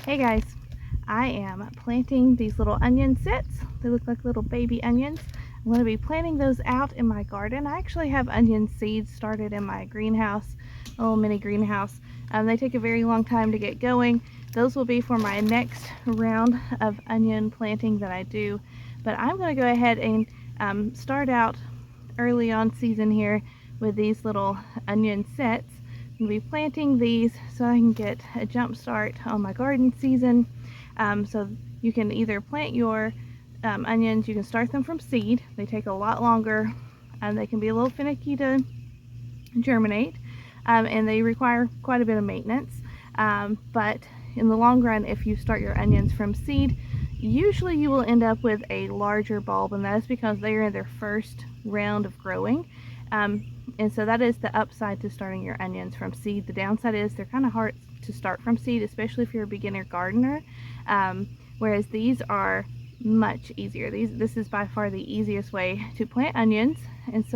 Hey guys, I am planting these little onion sets. They look like little baby onions. I'm going to be planting those out in my garden. I actually have onion seeds started in my greenhouse, a little mini greenhouse. They take a very long time to get going. Those will be for my next round of onion planting that I do. But I'm going to go ahead and start out early on season here with these little onion sets. I'm going to be planting these so I can get a jump start on my garden season. So you can either plant your onions, you can start them from seed. They take a lot longer and they can be a little finicky to germinate, and they require quite a bit of maintenance. But in the long run, if you start your onions from seed, usually you will end up with a larger bulb, and that is because they are in their first round of growing. And so that is the upside to starting your onions from seed. The downside is they're kind of hard to start from seed, especially if you're a beginner gardener, whereas these are much easier. This is by far the easiest way to plant onions, and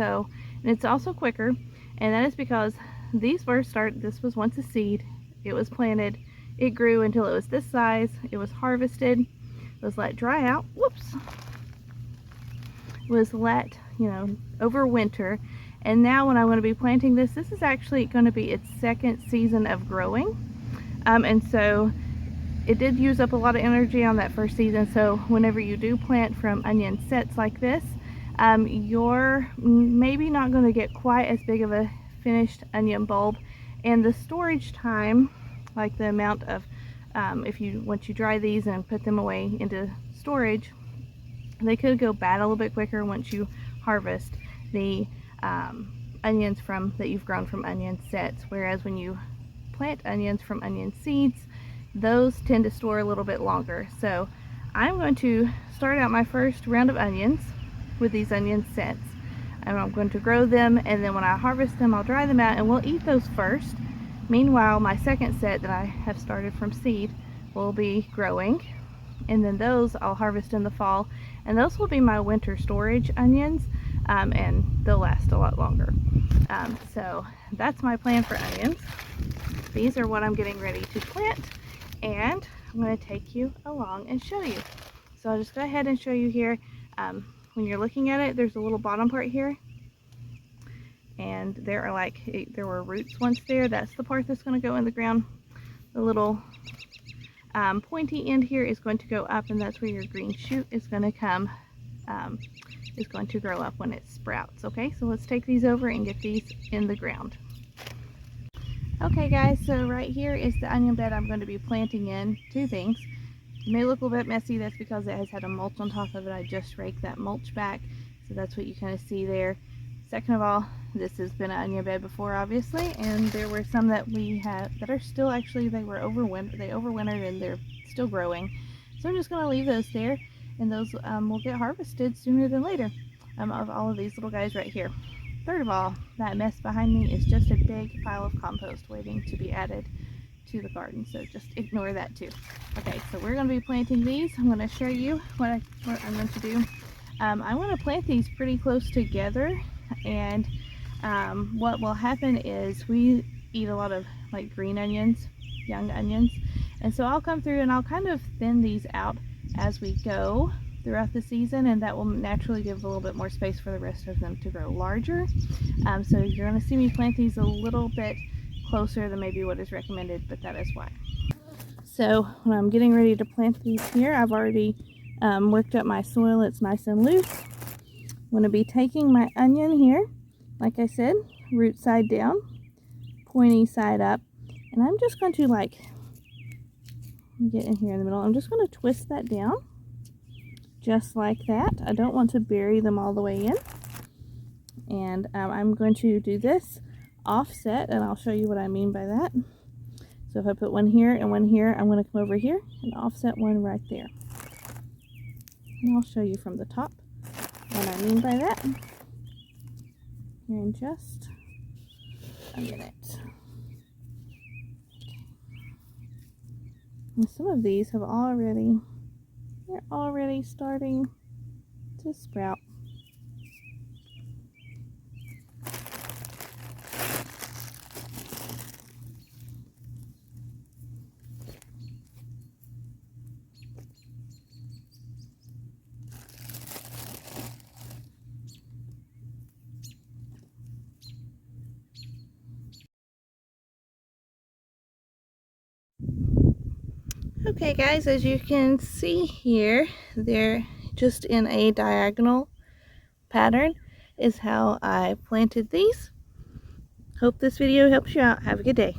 it's also quicker, and that is because this was once a seed. It was planted, it grew until it was this size, it was harvested, it was let dry out, was let, over winter. And now when I'm going to be planting this is actually going to be its second season of growing. And so it did use up a lot of energy on that first season. So whenever you do plant from onion sets like this, you're maybe not going to get quite as big of a finished onion bulb. And the storage time, like the amount of, once you dry these and put them away into storage, they could go bad a little bit quicker once you harvest the onions that you've grown from onion sets, whereas when you plant onions from onion seeds, those tend to store a little bit longer. So I'm going to start out my first round of onions with these onion sets, and I'm going to grow them, and then when I harvest them I'll dry them out and we'll eat those first. Meanwhile, my second set that I have started from seed will be growing, and then those I'll harvest in the fall, and those will be my winter storage onions, and they'll last a lot longer. So that's my plan for onions. These are what I'm getting ready to plant, and I'm going to take you along and show you. So I'll just go ahead and show you here. When you're looking at it, there's a little bottom part here, and there were roots once there. That's the part that's going to go in the ground. The little pointy end here is going to go up, and that's where your green shoot is going to come, is going to grow up when it sprouts. Okay, so let's take these over and get these in the ground. Okay guys, so right here is the onion bed I'm going to be planting in. Two things. It may look a little bit messy. That's because it has had a mulch on top of it. I just raked that mulch back, so that's what you kind of see there. Second of all, this has been an onion bed before, obviously, and there were some that we had that are still actually, they overwintered and they're still growing. So I'm just going to leave those there, and those will get harvested sooner than later, of all of these little guys right here. Third of all, that mess behind me is just a big pile of compost waiting to be added to the garden, so just ignore that too. Okay, so we're going to be planting these. I'm going to show you what I'm going to do. I want to plant these pretty close together, and what will happen is we eat a lot of like green onions, young onions, and so I'll come through and I'll kind of thin these out as we go throughout the season, and that will naturally give a little bit more space for the rest of them to grow larger. So you're going to see me plant these a little bit closer than maybe what is recommended, but that is why. So when I'm getting ready to plant these here, I've already worked up my soil. It's nice and loose. I'm going to be taking my onion here, like I said, root side down, pointy side up, and I'm just going to get in here in the middle. I'm just going to twist that down just like that. I don't want to bury them all the way in, and I'm going to do this offset, and I'll show you what I mean by that. So if I put one here and one here, I'm going to come over here and offset one right there, and I'll show you from the top what I mean by that here in just a minute. And some of these they're already starting to sprout. Okay guys, as you can see here, they're just in a diagonal pattern is how I planted these. Hope this video helps you out. Have a good day.